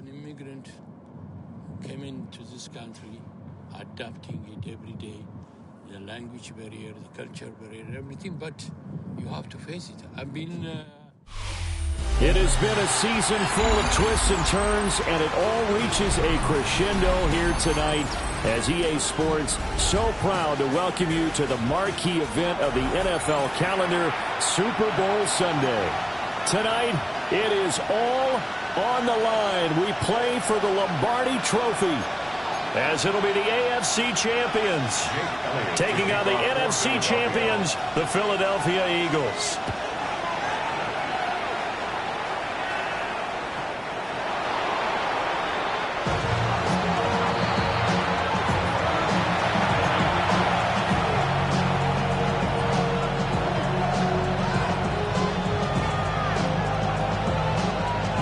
an immigrant who came into this country, adapting it every day, the language barrier, the culture barrier, everything, but you have to face it. I've been... It has been a season full of twists and turns, and it all reaches a crescendo here tonight as EA Sports so proud to welcome you to the marquee event of the NFL calendar, Super Bowl Sunday. Tonight, it is all on the line. We play for the Lombardi Trophy, as it'll be the AFC champions taking on the NFC champions, the Philadelphia Eagles.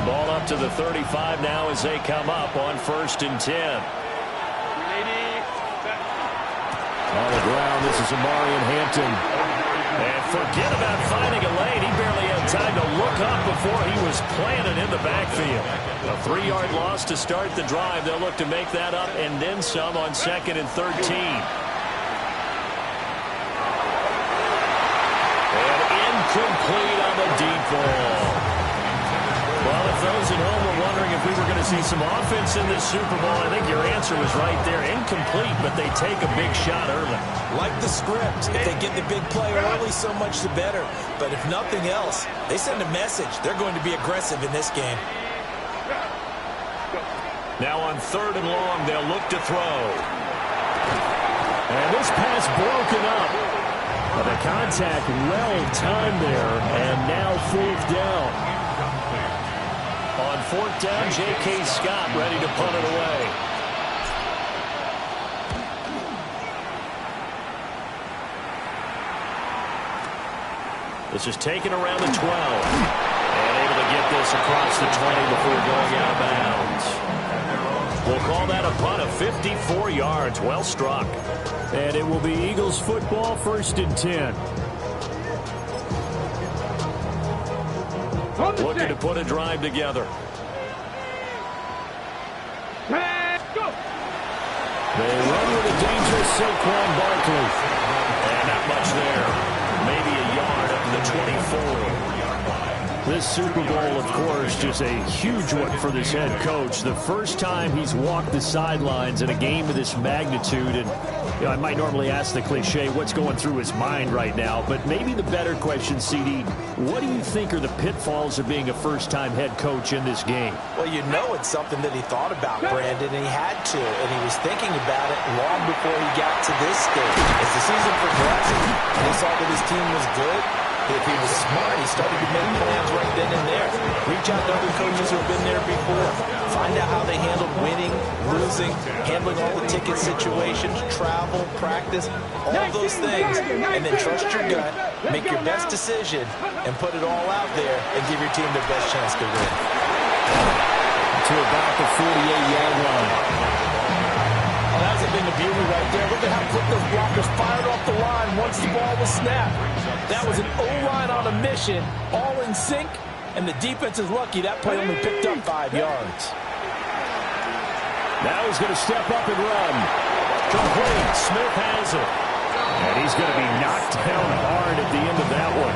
Ball up to the 35 now as they come up on 1st and 10. On the ground, this is Amari and Hampton. And forget about finding a lane. He barely had time to look up before he was planted in the backfield. A 3-yard loss to start the drive. They'll look to make that up and then some on 2nd and 13. And incomplete on the deep ball. Well, if those at home were wondering if we were going to see some offense in this Super Bowl, I think your answer was right there. Incomplete, but they take a big shot early. Like the script. If they get the big play early, so much the better. But if nothing else, they send a message. They're going to be aggressive in this game. Now on 3rd and long, they'll look to throw. And this pass broken up. But the contact well timed there, and now 4th down. On 4th down, J.K. Scott ready to punt it away. This is taken around the 12. And able to get this across the 20 before going out of bounds. We'll call that a punt of 54 yards. Well struck. And it will be Eagles football, 1st and 10. Looking to put a drive together. They run with a dangerous Saquon Barkley. And not much there. Maybe a yard up to the 24. This Super Bowl, of course, just a huge one for this head coach. The first time he's walked the sidelines in a game of this magnitude. And you know, I might normally ask the cliche, what's going through his mind right now? But maybe the better question, CD, what do you think are the pitfalls of being a first-time head coach in this game? Well, you know it's something that he thought about, Brandon, and he had to. And he was thinking about it long before he got to this stage. As the season progressed, and he saw that his team was good, if he was smart, he started to make plans right then and there. Reach out to other coaches who have been there before. Find out how they handled winning, losing, handling all the ticket situations, travel, practice, all those things. And then trust your gut, make your best decision, and put it all out there and give your team the best chance to win. To about the 48-yard line. Oh, that's a thing of beauty right there. Look at how quick those blockers fired off the line once the ball was snapped. That was an O-line on a mission, all in sync, and the defense is lucky that play only picked up 5 yards. Now he's going to step up and run. Complete. Smith has it. And he's going to be knocked down hard at the end of that one.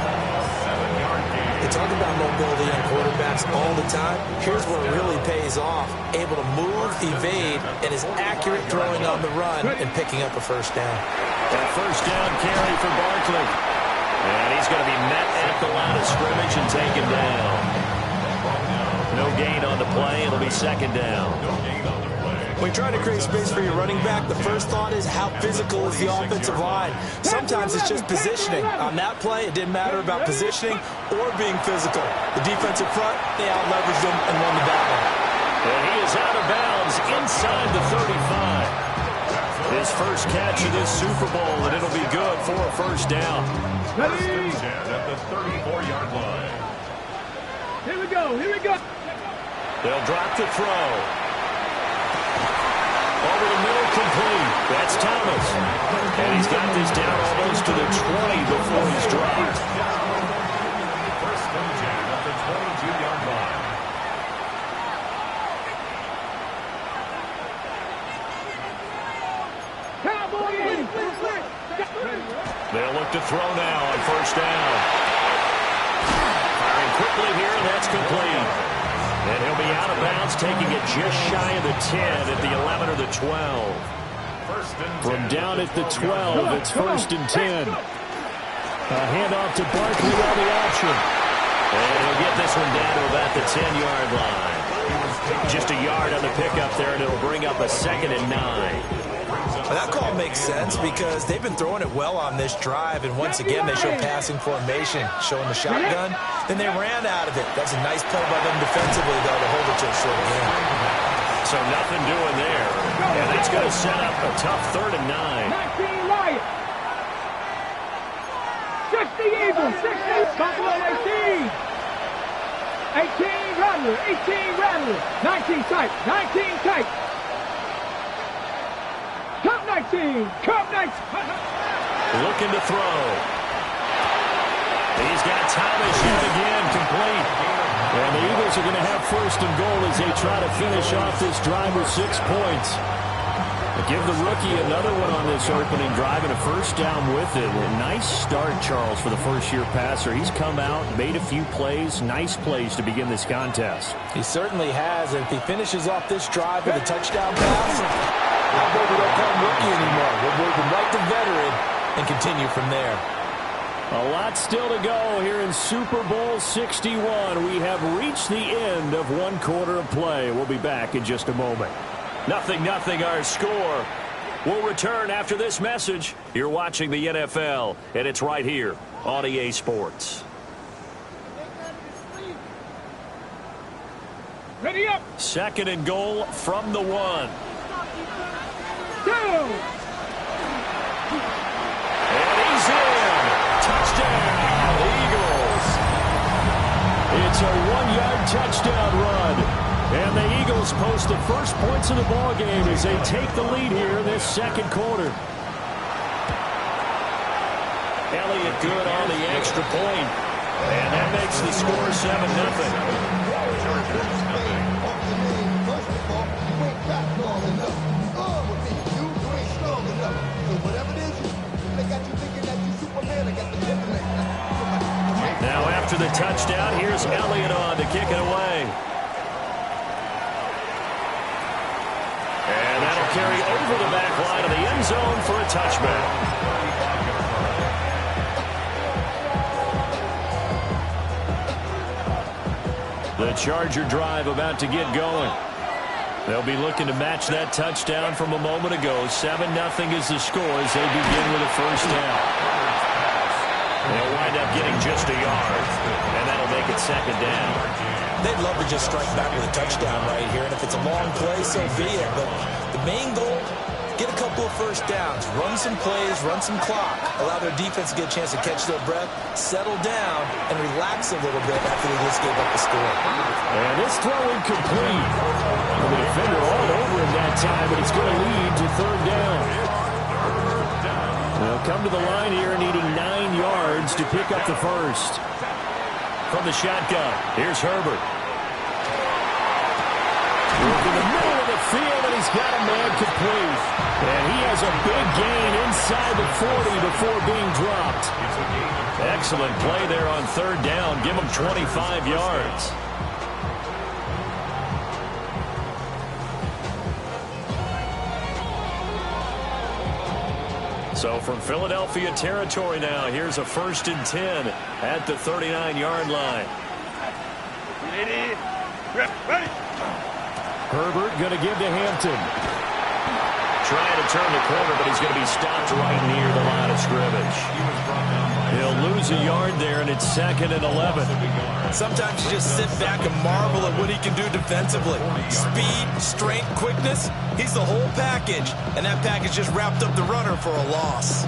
They talk about mobility on quarterbacks all the time. Here's where it really pays off. Able to move, evade, and is accurate throwing on the run and picking up a 1st down. That 1st down carry for Barkley. And he's going to be met at the line of scrimmage and taken down. No gain on the play. It'll be 2nd down. When you're trying to create space for your running back, the first thought is how physical is the offensive line. Sometimes it's just positioning. On that play, it didn't matter about positioning or being physical. The defensive front, they out-leveraged them and won the battle. And he is out of bounds inside the 35. His first catch of this Super Bowl, and it'll be good for a 1st down. 1st and 10 at the 34-yard line. Here we go, here we go. They'll drop the throw. Over the middle, complete. That's Thomas. And he's got this down almost to the 20 before he's dropped. 1st and 10 at the 22-yard line. They'll look to throw now on first down. Firing quickly here, and that's complete. And he'll be out of bounds, taking it just shy of the 10 at the 11 or the 12. From down at the 12, it's first and 10. A handoff to Barkley on the option. And he'll get this one down to about the 10-yard line. Just a yard on the pickup there, and it'll bring up a 2nd and 9. Well, that call makes sense because they've been throwing it well on this drive, and once again they show passing formation, showing the shotgun. Then they ran out of it. That's a nice play by them defensively, though, to hold it to a short game. So nothing doing there. And that's going to set up a tough 3rd and 9. 19 Riot. 60 Eagles. 60 Buffalo 18. 18 Rattler. 18 Rattler. 19 tight. 19 tight. Cup 19. Cup 19. Looking to throw. He's got Thomas yet again, complete. And the Eagles are going to have first and goal as they try to finish off this drive with 6 points. Give the rookie another one on this opening drive and a first down with it. A nice start, Charles, for the first-year passer. He's come out, made a few plays, nice plays to begin this contest. He certainly has, and if he finishes off this drive with a touchdown pass, how about we don't call him rookie anymore? We'll move him right to veteran and continue from there. A lot still to go here in Super Bowl 61. We have reached the end of one quarter of play. We'll be back in just a moment. 0-0 our score. We'll return after this message. You're watching the NFL, and it's right here on EA Sports. Ready up. 2nd and goal from the 1. Go. And he's in. Touchdown, Eagles. It's a 1-yard touchdown run. And the Eagles post the first points of the ball game as they take the lead here in this 2nd quarter. Elliott good on the extra point. And that makes the score 7-0. Now after the touchdown, here's Elliott on to kick it away. And that'll carry over the back line of the end zone for a touchback. The Charger drive about to get going. They'll be looking to match that touchdown from a moment ago. 7-0 is the score as they begin with a first down. They'll wind up getting just a yard, and that'll make it 2nd down. They'd love to just strike back with a touchdown right here, and if it's a long play, so be it. But the main goal, get a couple of first downs, run some plays, run some clock, allow their defense to get a chance to catch their breath, settle down, and relax a little bit after they just gave up the score. And this throw incomplete. The defender all over him that time, but it's going to lead to 3rd down. They'll come to the line here needing 9 yards to pick up the first. From the shotgun, here's Herbert. Working the middle of the field, and he's got a man complete. And he has a big gain inside the 40 before being dropped. Excellent play there on 3rd down. Give him 25 yards. So from Philadelphia territory now, here's a 1st and 10 at the 39-yard line. Ready. Herbert going to give to Hampton. Trying to turn the corner, but he's going to be stopped right near the line of scrimmage. He'll lose a yard there, and it's 2nd and 11. Sometimes you just sit back and marvel at what he can do defensively. Speed, strength, quickness, he's the whole package. And that package just wrapped up the runner for a loss.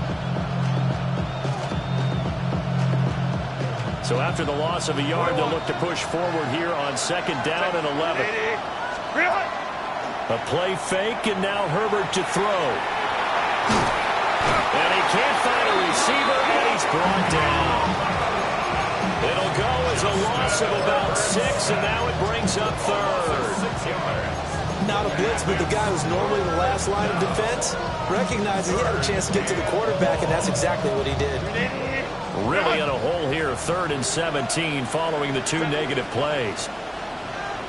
So after the loss of a yard, they'll look to push forward here on 2nd down and 11. A play fake, and now Herbert to throw. And he can't find a receiver, and he's brought down. It'll go as a loss of about 6, and now it brings up 3rd. Not a blitz, but the guy who's normally the last line of defense recognizes he had a chance to get to the quarterback, and that's exactly what he did. Really in a hole here, 3rd and 17 following the 2 negative plays.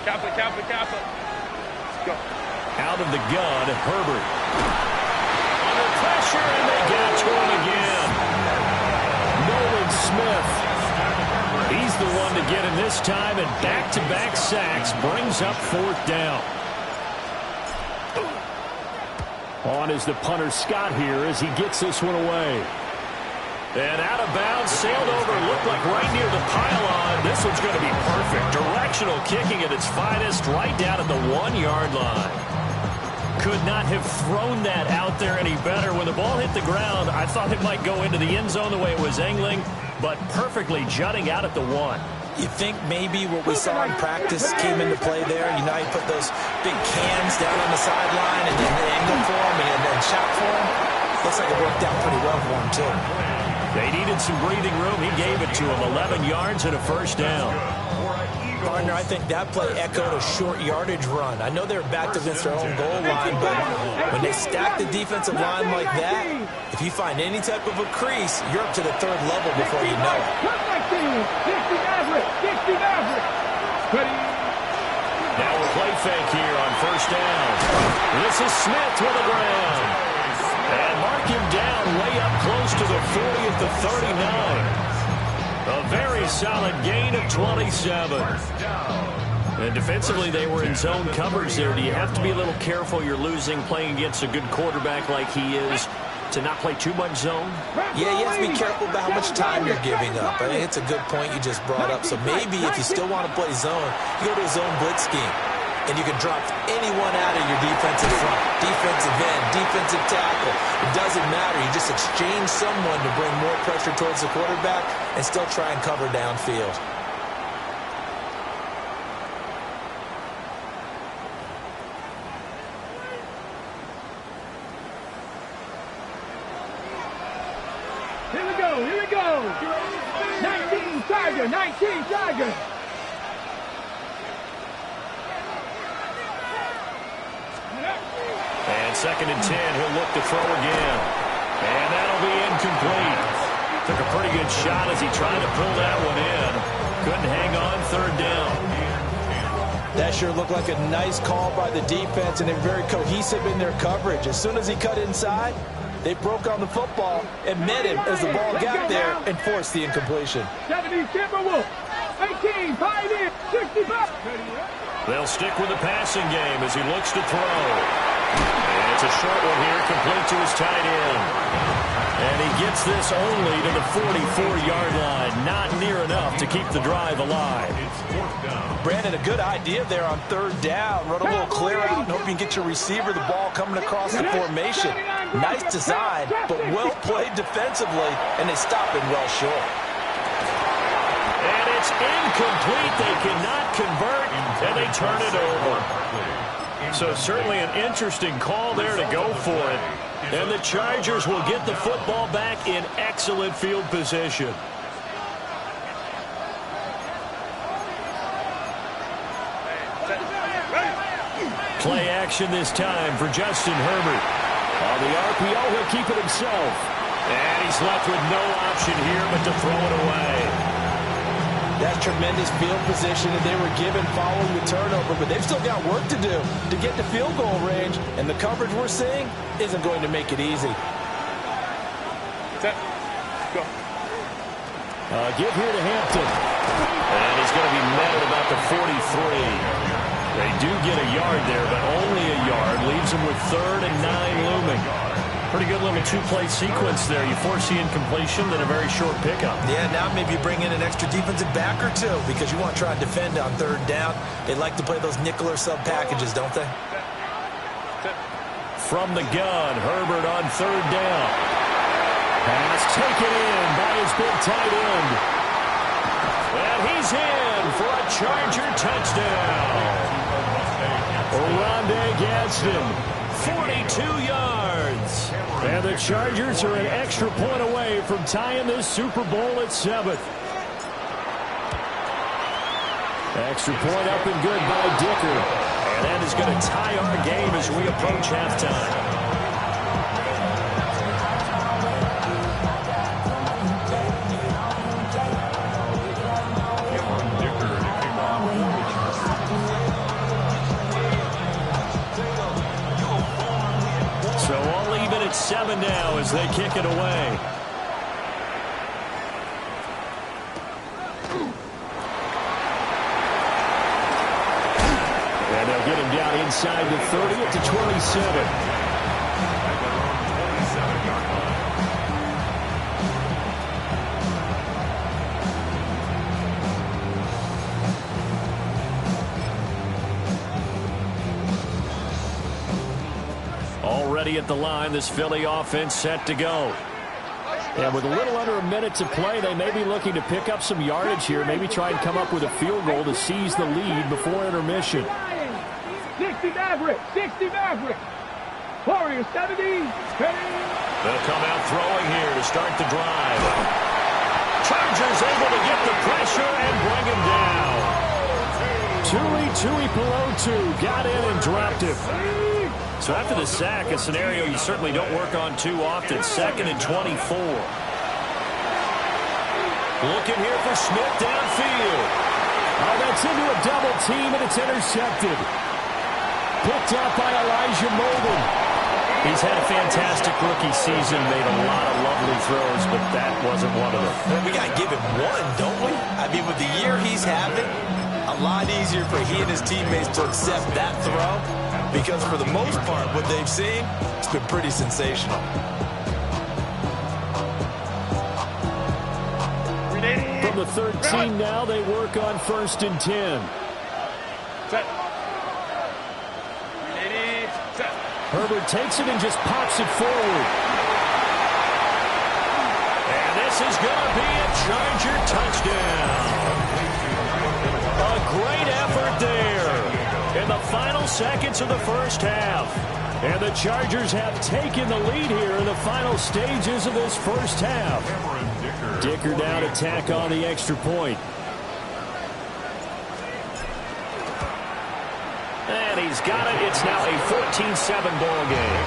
Kappa. Let's go. Out of the gun, Herbert. Under pressure, and they got to him again. Nolan Smith. He's the one to get him this time, and back-to-back sacks brings up 4th down. On is the punter Scott here as he gets this one away. And out of bounds, sailed over, looked like right near the pylon. This one's going to be perfect. Directional kicking at its finest, right down at the 1-yard line. Could not have thrown that out there any better. When the ball hit the ground, I thought it might go into the end zone the way it was angling, but perfectly jutting out at the 1. You think maybe what we saw in practice came into play there? You know, you put those big cans down on the sideline and then angle for him and then shot for him. Looks like it worked out pretty well for him, too. They needed some breathing room. He gave it to him. 11 yards and a 1st down. Partner, I think that play echoed a short yardage run. I know they're backed against their own goal line, but when they stack the defensive line like that, if you find any type of a crease, you're up to the 3rd level before you know it. Now a play fake here on 1st down. This is Smith with a ground. And mark him down way up close to the 40 at the 39. A very solid gain of 27. And defensively, they were in zone coverage there. Do you have to be a little careful you're losing playing against a good quarterback like he is to not play too much zone? Yeah, you have to be careful about how much time you're giving up. I think it's a good point you just brought up. So maybe if you still want to play zone, you go to a zone blitz scheme. And you can drop anyone out of your defensive front, defensive end, defensive tackle. It doesn't matter. You just exchange someone to bring more pressure towards the quarterback and still try and cover downfield. Here we go. 19 Tiger. And 2nd and 10, he'll look to throw again. And that'll be incomplete. Took a pretty good shot as he tried to pull that one in. Couldn't hang on, 3rd down. That sure looked like a nice call by the defense, and they're very cohesive in their coverage. As soon as he cut inside, they broke on the football and met him as the ball got there and forced the incompletion. 70 Timberwolves. 18, Pioneer, 65. They'll stick with the passing game as he looks to throw. And it's a short one here, complete to his tight end. And he gets this only to the 44-yard line. Not near enough to keep the drive alive. Brandon, a good idea there on 3rd down. Run a little clear out and hope you can get your receiver the ball coming across the formation. Nice design, but well played defensively, and they stop him well short. And it's incomplete. They cannot convert, and they turn it over. So certainly an interesting call there to go for it. And the Chargers will get the football back in excellent field position. Play action this time for Justin Herbert. On the RPO, he'll keep it himself. And he's left with no option here but to throw it away. That's tremendous field position that they were given following the turnover, but they've still got work to do to get to field goal range, and the coverage we're seeing isn't going to make it easy. Set. Go. Give here to Hampton. And he's going to be met at about the 43. They do get a yard there, but only a yard. Leaves them with 3rd and 9 looming. Pretty good little 2-play sequence there. You force the incompletion, then a very short pickup. Yeah, now maybe bring in an extra defensive back or two because you want to try and defend on 3rd down. They like to play those nickel or sub packages, don't they? From the gun, Herbert on 3rd down. Pass taken in by his big tight end. And he's in for a Charger touchdown. Rondé Gadsden, 42 yards. And the Chargers are an extra point away from tying this Super Bowl at 7th. Extra point up and good by Dicker. And And that is going to tie our game as we approach halftime. So all even at 7 now as they kick it away. And they'll get him down inside the 30 at the 27. Already at the line, this Philly offense set to go. And with a little under a minute to play, they may be looking to pick up some yardage here, maybe try and come up with a field goal to seize the lead before intermission. 60 Maverick, 60 Maverick. Warriors 70. They'll come out throwing here to start the drive. Chargers able to get the pressure and bring him down. Tui Pelotu got in and dropped him. So after the sack, a scenario you certainly don't work on too often. 2nd and 24. Looking here for Smith downfield. Oh, that's into a double team, and it's intercepted. Picked up by Elijah Molden. He's had a fantastic rookie season, made a lot of lovely throws, but that wasn't one of them. Well, we got to give him one, don't we? I mean, with the year he's having, a lot easier for he and his teammates to accept that throw, because for the most part, what they've seen, it's been pretty sensational. From the 13 now, they work on 1st and 10. Set. Herbert takes it and just pops it forward. And this is going to be a Charger touchdown. A great effort there in the final seconds of the first half. And the Chargers have taken the lead here in the final stages of this first half. Dicker now to tack on the extra point. And he's got it. It's now a 14-7 ball game.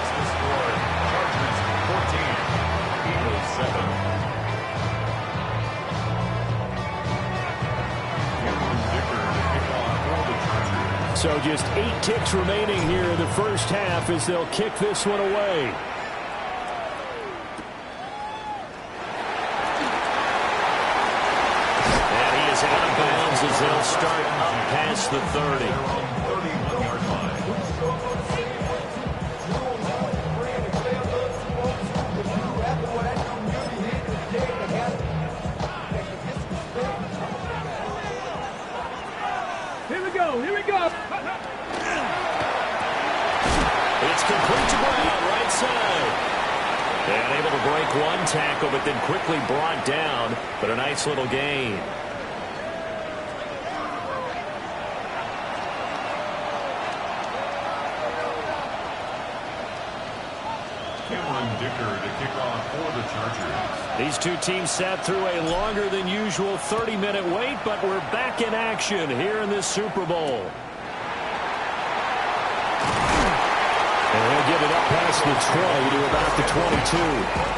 So just 8 ticks remaining here in the first half as they'll kick this one away. And he is out of bounds as they'll start up past the 30. Here we go. It's complete to Brown, right side. And able to break one tackle, but then quickly brought down. But a nice little gain. Dicker to kick off for the Chargers. These two teams sat through a longer than usual 30-minute wait, but we're back in action here in this Super Bowl. And he'll get it up past the 20 to about the 22.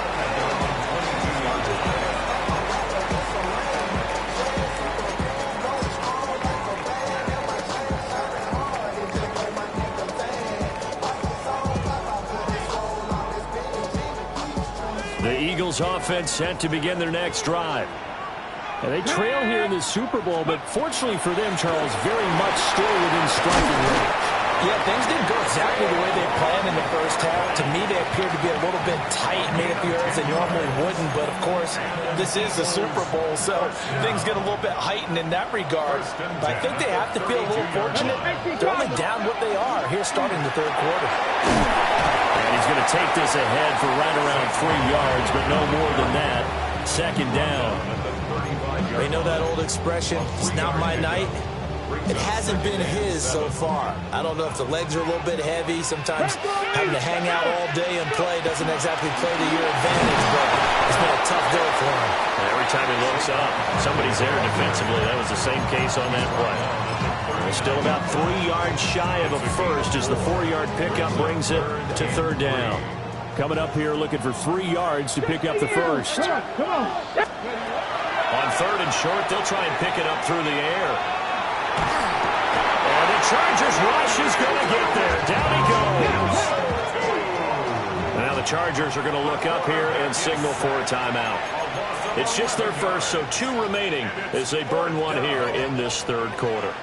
The Eagles offense set to begin their next drive. And they trail here in the Super Bowl, but fortunately for them, Charles, very much still within striking range. Yeah, things didn't go exactly the way they planned in the first half. To me, they appeared to be a little bit tight, made it the errors they normally wouldn't. But, of course, this is the Super Bowl, so things get a little bit heightened in that regard. But I think they have to feel a little fortunate. They're only down what they are here starting the third quarter. And he's going to take this ahead for right around 3 yards, but no more than that. 2nd down. They know that old expression, it's not my night. It hasn't been his so far. I don't know if the legs are a little bit heavy. Sometimes having to hang out all day and play doesn't exactly play to your advantage, but it's been a tough day for him. And every time he looks up, somebody's there defensively. That was the same case on that play. Still about 3 yards shy of a first as the 4-yard pickup brings it to 3rd down. Coming up here looking for 3 yards to pick up the first. Come on. On 3rd and short, they'll try and pick it up through the air. And the Chargers rush is going to get there. Down he goes. Now the Chargers are going to look up here and signal for a timeout. It's just their first, so 2 remaining as they burn one here in this 3rd quarter.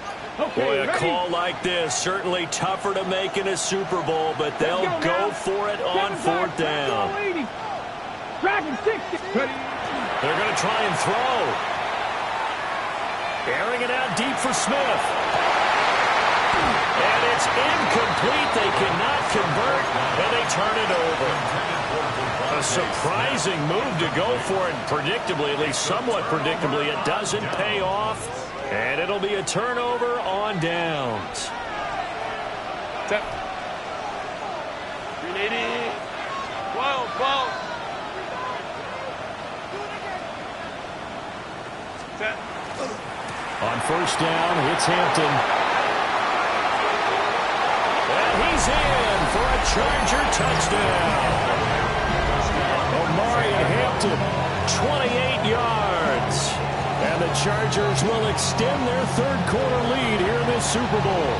Boy, a call like this, certainly tougher to make in a Super Bowl, but they'll go for it on 4th down. They're going to try and throw. Airing it out deep for Smith. And it's incomplete. They cannot convert, and they turn it over. A surprising move to go for it, predictably, at least somewhat predictably, it doesn't pay off. And it'll be a turnover on downs. 380. 12. On 1st down, it's Hampton. And he's in for a Charger touchdown. Omarion Hampton, 28 yards. And the Chargers will extend their 3rd quarter lead here in this Super Bowl.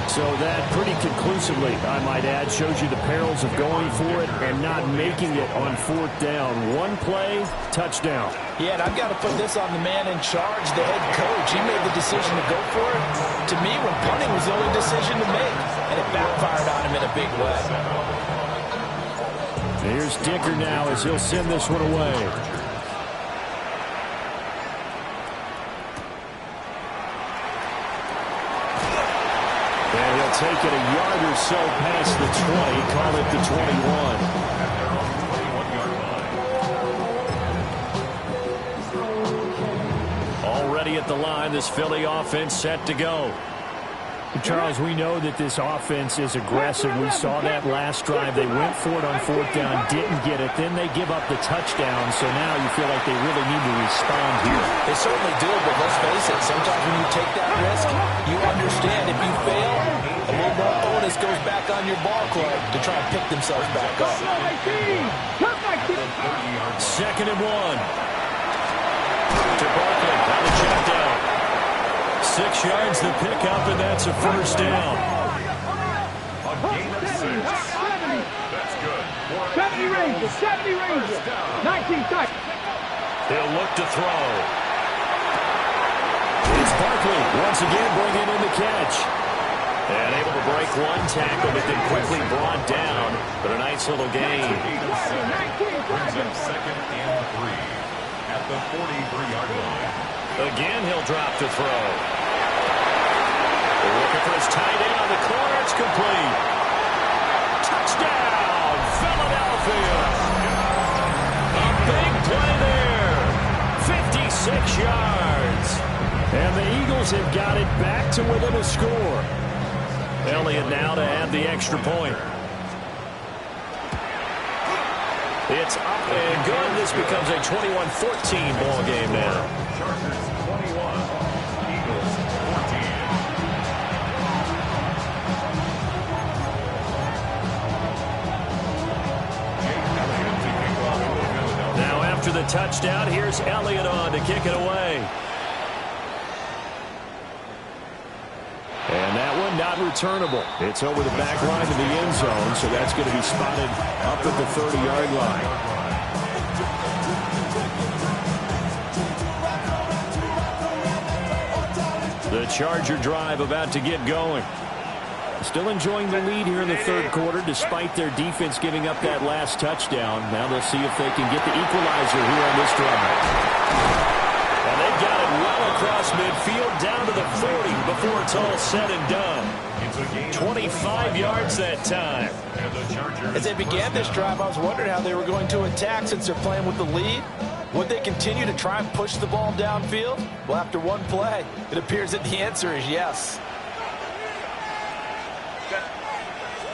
So that pretty conclusively, I might add, shows you the perils of going for it and not making it on 4th down. 1 play, touchdown. Yeah, and I've got to put this on the man in charge, the head coach. He made the decision to go for it. To me, when punting was the only decision to make, and it backfired on him in a big way. Here's Dicker now as he'll send this one away. And he'll take it a yard or so past the 20, call it the 21. Already at the line, this Philly offense set to go. Charles, we know that this offense is aggressive. We saw that last drive. They went for it on 4th down, didn't get it. Then they give up the touchdown, so now you feel like they really need to respond here. They certainly do, but let's face it, sometimes when you take that risk, you understand if you fail, a little more onus goes back on your ball club to try and pick themselves back up. 2nd and 1. To Barkley on the check down. 6 yards to pick up, and that's a 1st down. A gain of 6. That's good. 70 Rangers. 19 seconds. He'll look to throw. It's Barkley once again bringing in the catch. And able to break 1 tackle, but then quickly brought down. But a nice little gain. Brings up 2nd and 3 at the 43-yard line. Again, he'll drop to throw. Looking for his tight end on the corner. It's complete. Touchdown, Philadelphia. A big play there. 56 yards. And the Eagles have got it back to within a score. Elliott now to add the extra point. It's up and good. This becomes a 21-14 ball game now. Chargers 21, Eagles 14. Now after the touchdown, here's Elliott on to kick it away. And that one not returnable. It's over the back line of the end zone, so that's going to be spotted up at the 30-yard line. The Charger drive about to get going. Still enjoying the lead here in the 3rd quarter, despite their defense giving up that last touchdown. Now they'll see if they can get the equalizer here on this drive. And they've got it well across midfield, down to the 40 before it's all said and done. 25 yards that time. As they began this drive, I was wondering how they were going to attack since they're playing with the lead. Would they continue to try and push the ball downfield? Well, after 1 play, it appears that the answer is yes.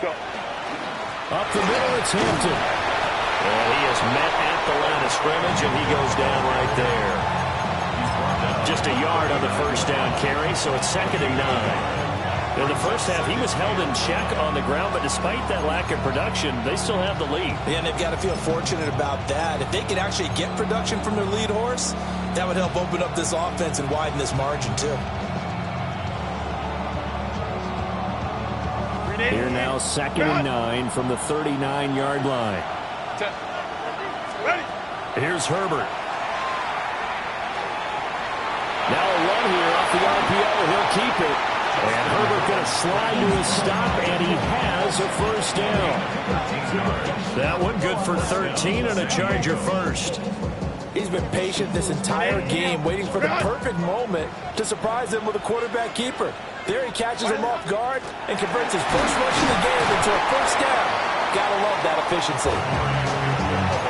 Go. Up the middle, it's Hampton. And he is met at the line of scrimmage, and he goes down right there. Just a yard on the first down carry, so it's 2nd and 9. In the first half, he was held in check on the ground, but despite that lack of production, they still have the lead. Yeah, and they've got to feel fortunate about that. If they could actually get production from their lead horse, that would help open up this offense and widen this margin, too. Here now, 2nd and 9 from the 39-yard line. Here's Herbert. Now a run here off the RPO. He'll keep it. And Herbert going to slide to a stop, and he has a first down. That one good for 13 and a Charger first. He's been patient this entire game, waiting for the perfect moment to surprise him with a quarterback keeper. There he catches him off guard and converts his first rush of the game into a first down. Gotta love that efficiency.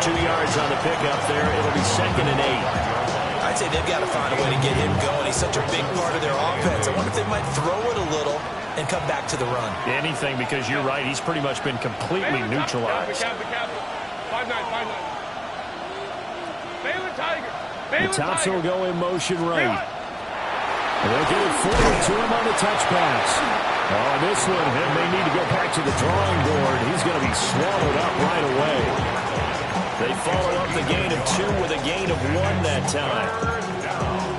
2 yards on the pickup there. It'll be 2nd and 8. I'd say they've got to find a way to get him going. He's such a big part of their offense. I wonder if they might throw it a little and come back to the run. Anything, because you're right. He's pretty much been completely neutralized. 5-9. The Tops will go in motion right. And they'll get it forward to him on the touch pass. On this one, he may need to go back to the drawing board. He's going to be swallowed up right away. They follow up the gain of 2 with a gain of 1 that time.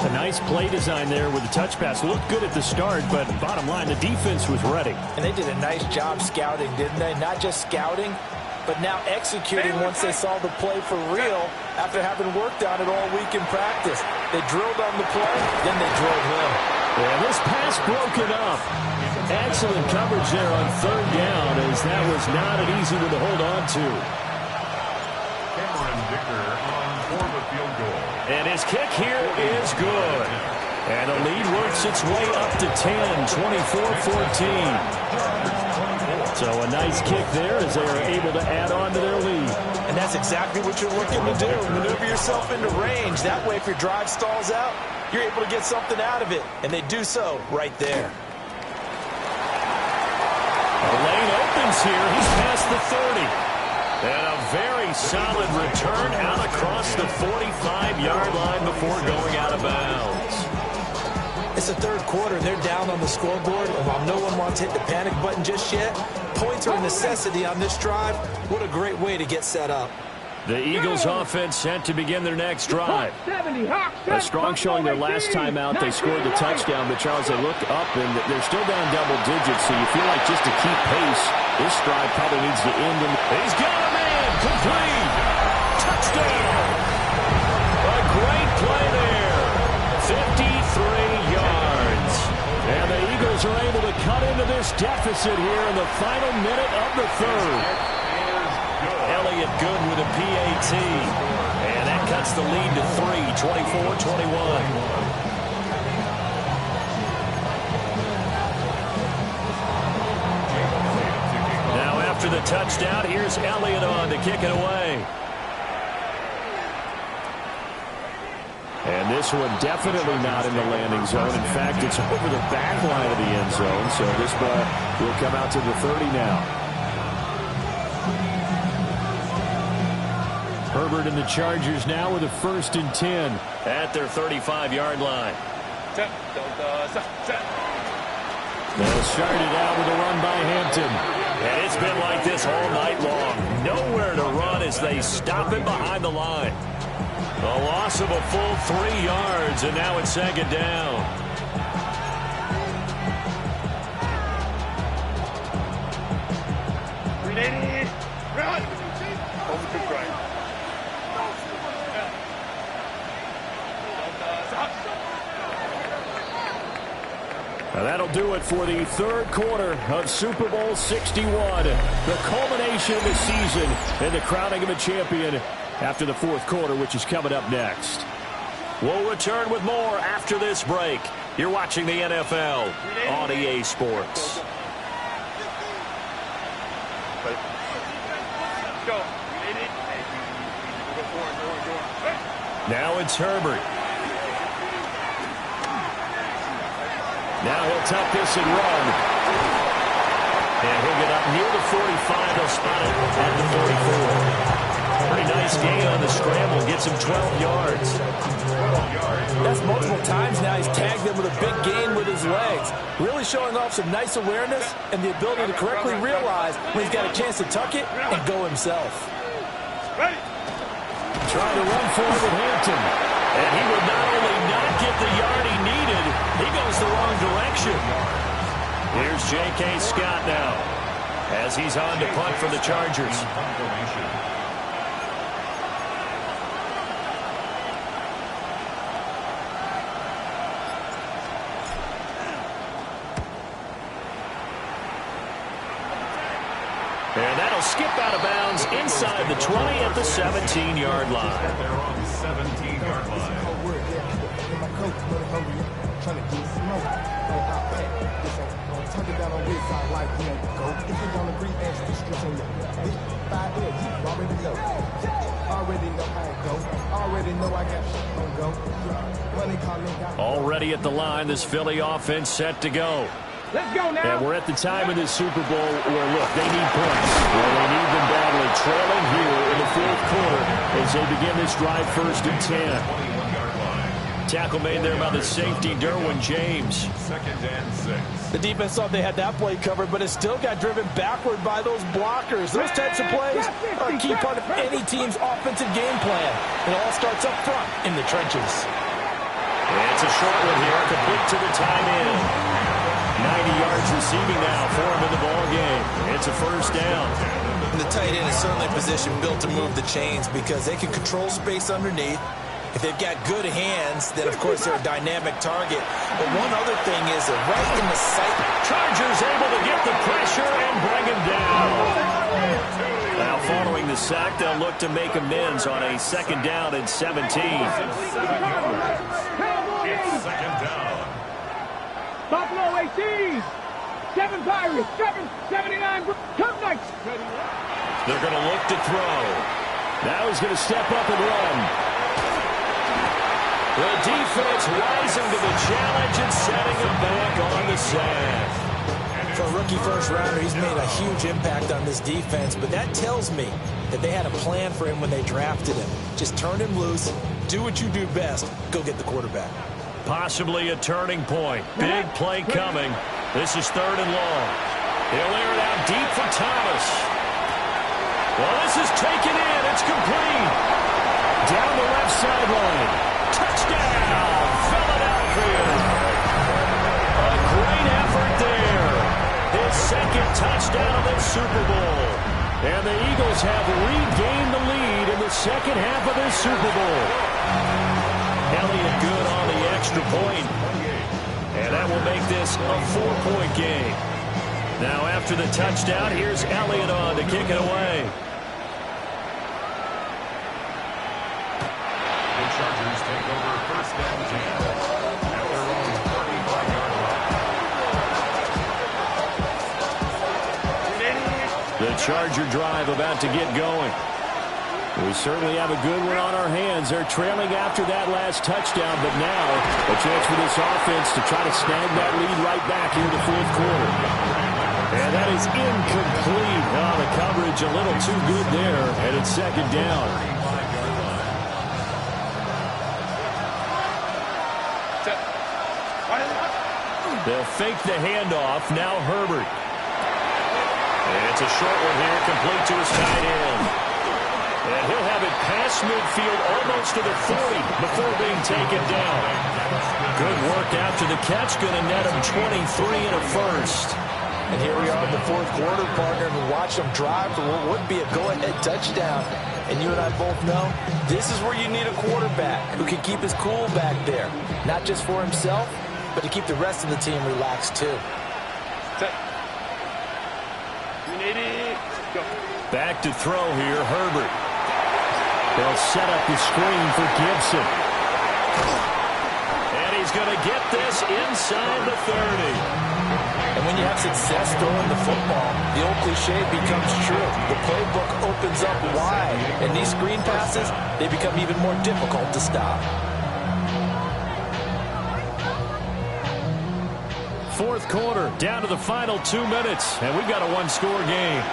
A nice play design there with the touch pass. Looked good at the start, but bottom line, the defense was ready. And they did a nice job scouting, didn't they? Not just scouting, but now executing once they saw the play for real after having worked on it all week in practice. They drilled on the play, then they drilled him. And this pass broken up. Excellent coverage there on 3rd down, as that was not an easy one to hold on to. And his kick here is good. And the lead works its way up to 10, 24-14. So a nice kick there as they are able to add on to their lead. And that's exactly what you're looking to do. Maneuver yourself into range. That way, if your drive stalls out, you're able to get something out of it. And they do so right there. The lane opens here. He's past the 30. And a very solid return out across the 45-yard line before going out of bounds. It's the 3rd quarter, and they're down on the scoreboard. And while no one wants to hit the panic button just yet, points are a necessity on this drive. What a great way to get set up. The Eagles offense set to begin their next drive. A strong showing their last time out. They scored the touchdown, but Charles, they look up, and they're still down double digits, so you feel like just to keep pace, this drive probably needs to end. He's got a man, complete, touchdown. A great play there, 53 yards. And the Eagles are able to cut into this deficit here in the final minute of the 3rd. Elliott good with a PAT. And that cuts the lead to 3, 24-21. Now after the touchdown, here's Elliott on to kick it away. And this one definitely not in the landing zone. In fact, it's over the back line of the end zone. So this ball will come out to the 30 now. Herbert and the Chargers now with a 1st and 10 at their 35-yard line. They'll start it out with a run by Hampton. And it's been like this all night long. Nowhere to run as they stop him behind the line. A loss of a full 3 yards, and now it's 2nd down. Run! Now that'll do it for the 3rd quarter of Super Bowl 61. The culmination of the season and the crowning of a champion after the 4th quarter, which is coming up next. We'll return with more after this break. You're watching the NFL on EA Sports. Now it's Herbert. Now he'll tuck this and run. And he'll get up near the 45. They'll spot it at the 44. Pretty nice Nice gain on the scramble. Gets him 12 yards. That's multiple times now he's tagged him with a big gain with his legs. Really showing off some nice awareness and the ability to correctly realize when he's got a chance to tuck it and go himself. Trying to run forward with Hampton. And he would not only not get the yard he needed, he goes the wrong direction. Here's J.K. Scott now as he's on to punt for the Chargers. And that'll skip out of bounds inside the 20 at the 17-yard line. They're on the 17-yard line. Already at the line, this Philly offense set to go. Let's go now. And we're at the time in this Super Bowl where, look, they need points. Well, they need them badly. Trailing here in the fourth quarter as they begin this drive 1st and 10. 21-yard line. Tackle made there by the safety, Derwin James. 2nd and 6. The defense thought they had that play covered, but it still got driven backward by those blockers. Those types of plays are a key part of any team's offensive game plan. It all starts up front in the trenches. And it's a short one here, complete to the tight end. 90 yards receiving now for him in the ball game. It's a 1st down. And the tight end is certainly a position built to move the chains because they can control space underneath. If they've got good hands, then, of course, they're a dynamic target. But one other thing is they're right in the sight. Chargers able to get the pressure and bring him down. Now, following the sack, they'll look to make amends on a 2nd down and 17. It's 2nd down. Buffalo ACs. 7 Pirates. 79. Come Knights. They're going to look to throw. Now he's going to step up and run. The defense rising to the challenge and setting him back on the sack. For a rookie first-rounder, he's made a huge impact on this defense, but that tells me that they had a plan for him when they drafted him. Just turn him loose, do what you do best, go get the quarterback. Possibly a turning point. Big play coming. This is 3rd and long. He'll air it out deep for Thomas. Well, this is taken in. It's complete. Down the left sideline. Touchdown, Philadelphia. A great effort there. His 2nd touchdown of the Super Bowl. And the Eagles have regained the lead in the 2nd half of this Super Bowl. Elliott good on the extra point. And that will make this a 4-point game. Now after the touchdown, here's Elliott on to kick it away. The Chargers take over 1st and 10. At their own 35-yard line. The Charger drive about to get going. We certainly have a good one on our hands. They're trailing after that last touchdown, but now a chance for this offense to try to snag that lead right back into the 4th quarter. And that is incomplete. Oh, the coverage a little too good there, and it's 2nd down. They'll fake the handoff. Now Herbert. And it's a short one here, complete to his tight end. And he'll have it past midfield almost to the 40 before being taken down. Good work after the catch. Going to net him 23 and a 1st. And here we are in the 4th quarter, partner, and watch them drive for what would be a go-ahead touchdown. And you and I both know this is where you need a quarterback who can keep his cool back there. Not just for himself, but to keep the rest of the team relaxed too. Back to throw here, Herbert. They'll set up the screen for Gibson. And he's going to get this inside the 30. And when you have success throwing the football, the old cliche becomes true. The playbook opens up wide. And these screen passes, they become even more difficult to stop. 4th quarter, down to the final 2 minutes. And we've got a 1-score game.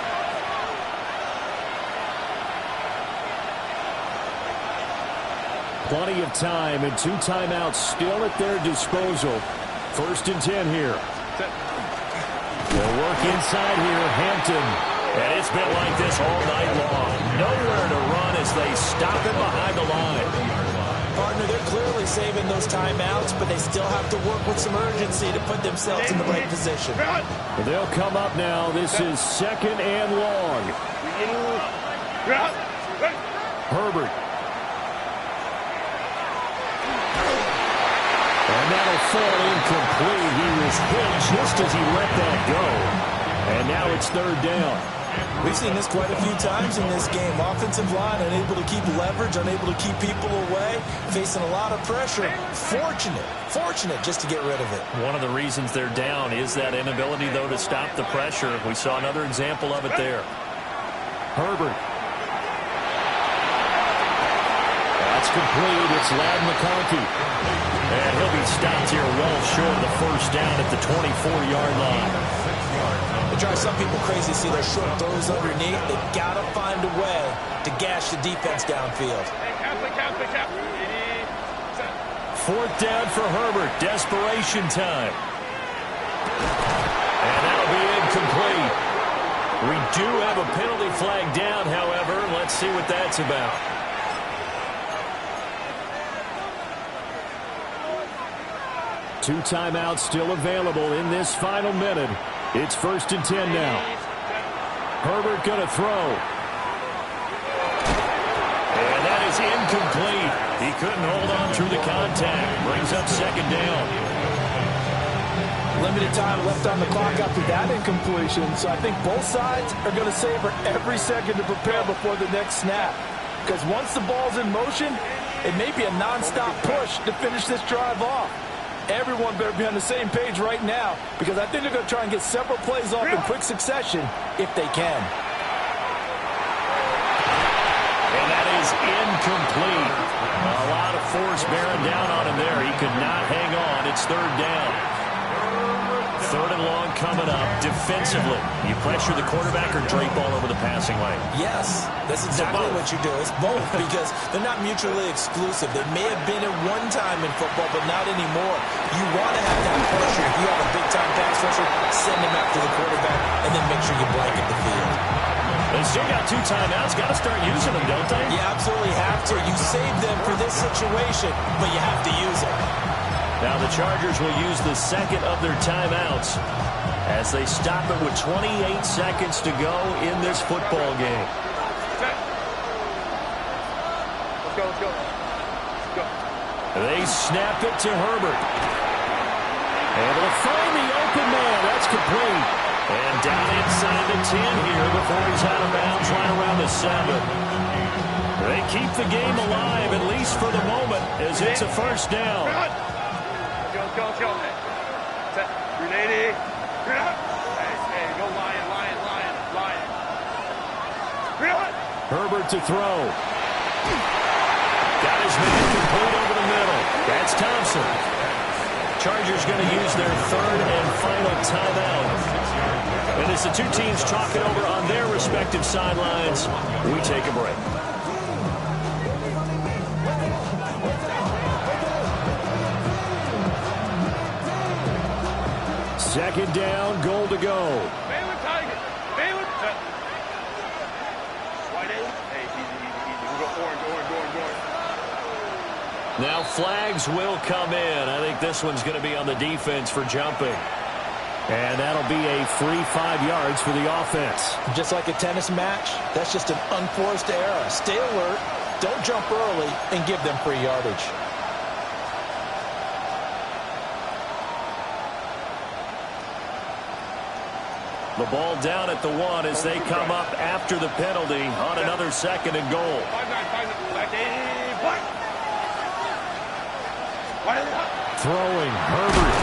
Plenty of time and 2 timeouts still at their disposal. 1st and 10 here. They'll work inside here. Hampton. And it's been like this all night long. Nowhere to run as they stop him behind the line. Partner, they're clearly saving those timeouts, but they still have to work with some urgency to put themselves in the right position. They'll come up now. This is 2nd and long. Herbert. And that'll fall incomplete. He was hit just as he let that go. And now it's 3rd down. We've seen this quite a few times in this game. Offensive line unable to keep leverage, unable to keep people away, facing a lot of pressure. Fortunate just to get rid of it. One of the reasons they're down is that inability, though, to stop the pressure. We saw another example of it there. Herbert. That's complete. It's Ladd McConkey. And he'll be stopped here well short of the 1st down at the 24-yard line. It drives some people crazy to see those short throws underneath. They've got to find a way to gash the defense downfield. 4th down for Herbert. Desperation time. And that'll be incomplete. We do have a penalty flag down, however. Let's see what that's about. Two timeouts still available in this final minute. It's 1st and 10 now. Herbert going to throw. And that is incomplete. He couldn't hold on through the contact. Brings up 2nd down. Limited time left on the clock after that incompletion, so I think both sides are going to savor every second to prepare before the next snap. Because once the ball's in motion, it may be a nonstop push to finish this drive off. Everyone better be on the same page right now, because I think they're going to try and get several plays off in quick succession if they can. And that is incomplete. A lot of force bearing down on him there. He could not hang on. It's 3rd down. 3rd and long coming up. Defensively, you pressure the quarterback or drape all over the passing lane? Yes, that's exactly what you do. It's both, because they're not mutually exclusive. They may have been at one time in football, but not anymore. You want to have that pressure. If you have a big-time pass rusher, send him after the quarterback, and then make sure you blanket the field. They still got 2 timeouts. Got to start using them, don't they? You absolutely have to. You save them for this situation, but you have to use them. Now the Chargers will use the 2nd of their timeouts as they stop it with 28 seconds to go in this football game. Let's go. They snap it to Herbert. Able to find the open man. That's complete. And down inside the 10 here before he's out of bounds right around the 7. They keep the game alive, at least for the moment, as it's a 1st down. Go, man. 380. Hey, go Lion. Herbert to throw. Got his man complete over the middle. That's Thompson. Chargers going to use their 3rd and final timeout. And as the 2 teams talk it over on their respective sidelines, we take a break. Second down, goal to go. Baylor Tigers. Baylor. White A. Hey, easy. We go orange. Now flags will come in. I think this one's going to be on the defense for jumping. And that'll be a free 5 yards for the offense. Just like a tennis match, that's just an unforced error. Stay alert, don't jump early, and give them free yardage. The ball down at the 1 as they come up after the penalty on another 2nd and goal. 5-9. Throwing, Herbert.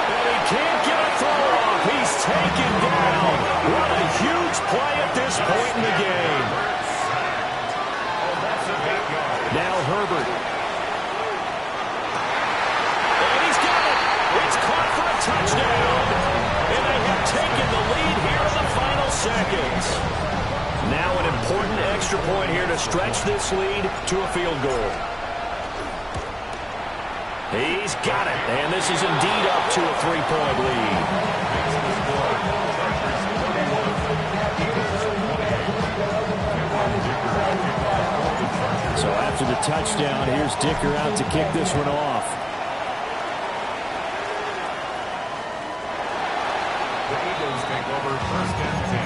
And he can't get a throw off. He's taken down. What a huge play at this point in the game. Now Herbert. And he's got it. It's caught for a touchdown. And they have taken the lead here in the final seconds. Now an important extra point here to stretch this lead to a field goal. He's got it, and this is indeed up to a 3-point lead. So after the touchdown, here's Dicker out to kick this one off. The Eagles take over 1st and 10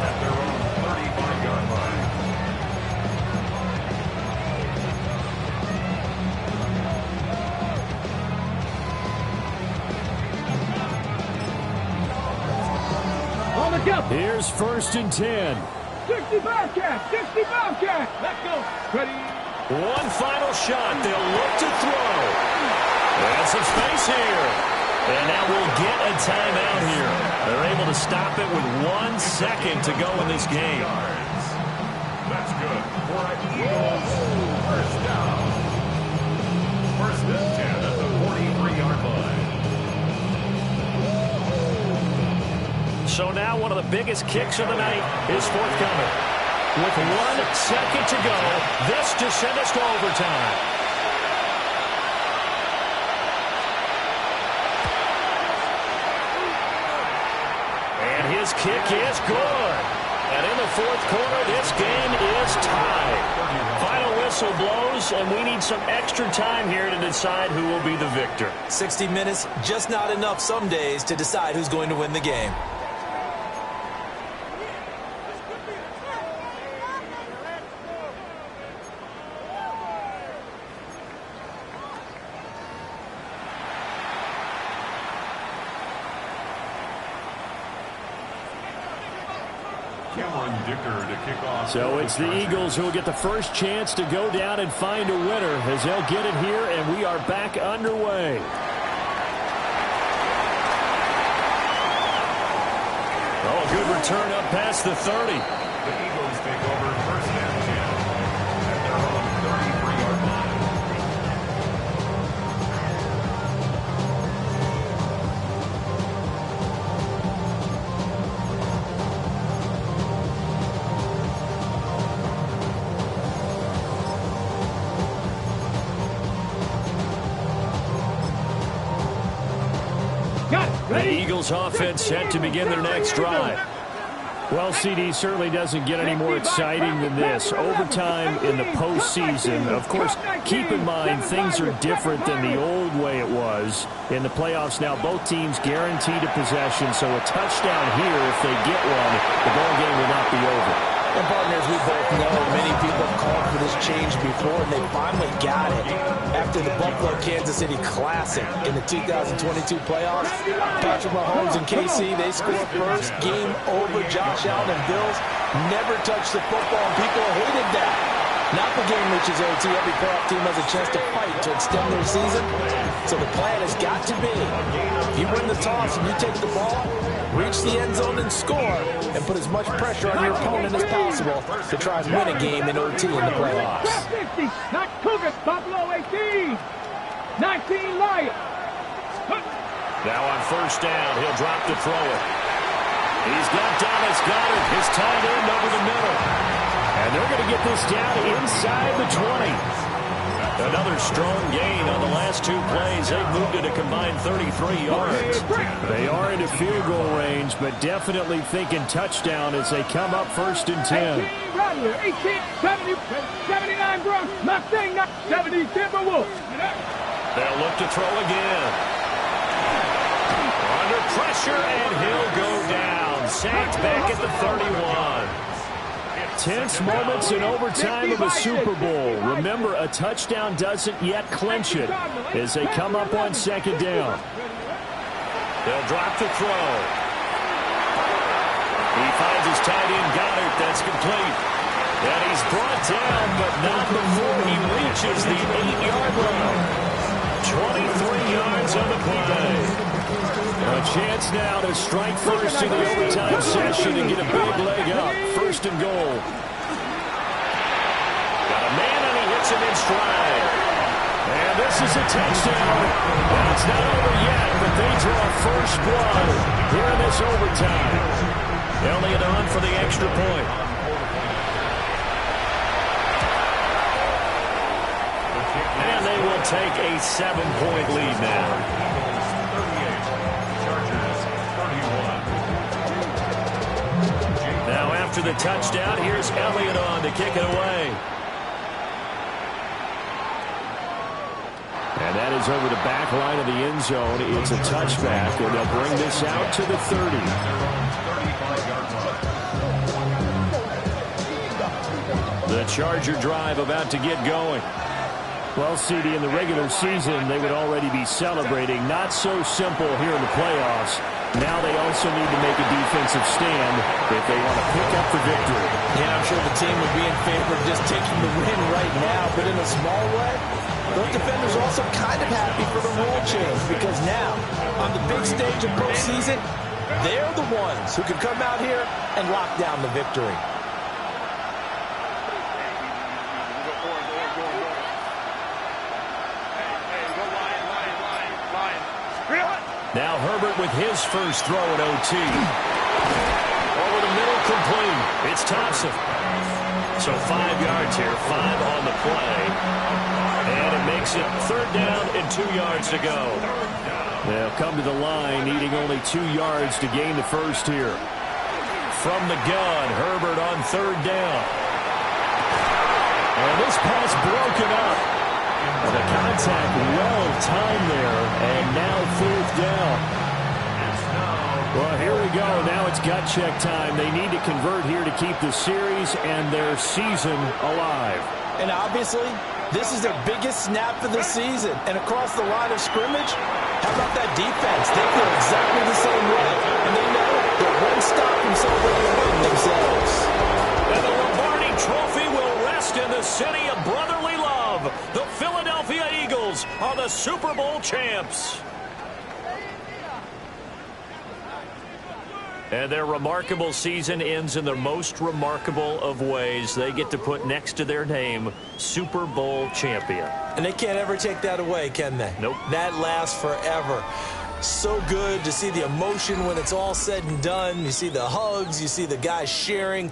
at their own 35-yard line. Here's 1st and 10. 65 catch, 65 catch. Let's go. Ready. One final shot. They'll look to throw. And some space here. And now we'll get a timeout here. They're able to stop it with 1 second to go in this game. That's good for an Eagles 1st down. 1st and 10 at the 43-yard line. So now one of the biggest kicks of the night is forthcoming. With 1 second to go, this to send us to overtime. And his kick is good. And in the 4th quarter, this game is tied. Final whistle blows, and we need some extra time here to decide who will be the victor. 60 minutes, just not enough some days to decide who's going to win the game. So it's the Eagles who will get the first chance to go down and find a winner as they'll get it here, and we are back underway. Oh, good return up past the 30. The Eagles take over 1st and 10 at their own 33-yard line. The Eagles offense set to begin their next drive. Well, CD certainly doesn't get any more exciting than this. Overtime in the postseason. Of course, keep in mind things are different than the old way it was. In the playoffs now, both teams guaranteed a possession, so a touchdown here, if they get one, the ball game will not be over. And partners, we both know many people have called for this change before, and they finally got it. After the Buffalo-Kansas City Classic in the 2022 playoffs, Patrick Mahomes and KC, they scored first. Game over. Josh Allen and Bills never touched the football, and people hated that. Now the game reaches OT, every playoff team has a chance to fight to extend their season. So the plan has got to be, if you win the toss and you take the ball, reach the end zone and score, and put as much pressure on your opponent as possible to try and win a game in OT in the playoffs. 50, not Cougars, Buffalo 18, 19 Lions. Now on 1st down, he'll drop to throw it. He's got Dallas Goedert, his tight end over the middle. And they're going to get this down inside the 20. Another strong gain on the last 2 plays. They've moved it a combined 33 yards. They are into field goal range, but definitely thinking touchdown as they come up 1st and 10. 18 Rattler, 18, 70, 79 Browns, Mustang, 70 Timberwolves. They'll look to throw again. Under pressure, and he'll go down. Sacked back at the 31. Tense moments in overtime of a Super Bowl. Remember, a touchdown doesn't yet clinch it as they come up on 2nd down. They'll drop to throw. He finds his tight end, Goddard. That's complete. And he's brought down, but not before he reaches the 8-yard line. 23 yards on the play. A chance now to strike first in the overtime session and get a big leg up. 1st and goal. Got a man and he hits him in stride. And this is a touchdown. And it's not over yet, but they draw first blood here in this overtime. Elliott on for the extra point. And they will they take a 7-point lead now. Eagles 38, Chargers 31. Now after the touchdown, here's Elliott on to kick it away. And that is over the back line of the end zone. It's a touchback, and they'll bring this out to the 30. The Charger drive about to get going. Well, CD, in the regular season, they would already be celebrating. Not so simple here in the playoffs. Now they also need to make a defensive stand if they want to pick up the victory. Yeah, I'm sure the team would be in favor of just taking the win right now, but in a small way, those defenders are also kind of happy for the rule change because now, on the big stage of postseason, they're the ones who can come out here and lock down the victory. Now Herbert with his first throw at OT. Over the middle, complete. It's Thompson. So 5 yards here, 5 on the play. And it makes it 3rd down and 2 yards to go. They'll come to the line, needing only 2 yards to gain the first here. From the gun, Herbert on 3rd down. And this pass broken up. The contact well timed there, and now 4th down. Well, here we go. Now it's gut check time. They need to convert here to keep the series and their season alive. And obviously, this is their biggest snap of the season. And across the line of scrimmage, how about that defense? They feel exactly the same way. And they know that one stop from celebrating a win themselves. And the Lombardi Trophy will rest in the city of brotherly love. The Philadelphia Eagles are the Super Bowl champs. And their remarkable season ends in the most remarkable of ways. They get to put next to their name, Super Bowl champion. And they can't ever take that away, can they? Nope. That lasts forever. So good to see the emotion when it's all said and done. You see the hugs, you see the guys sharing.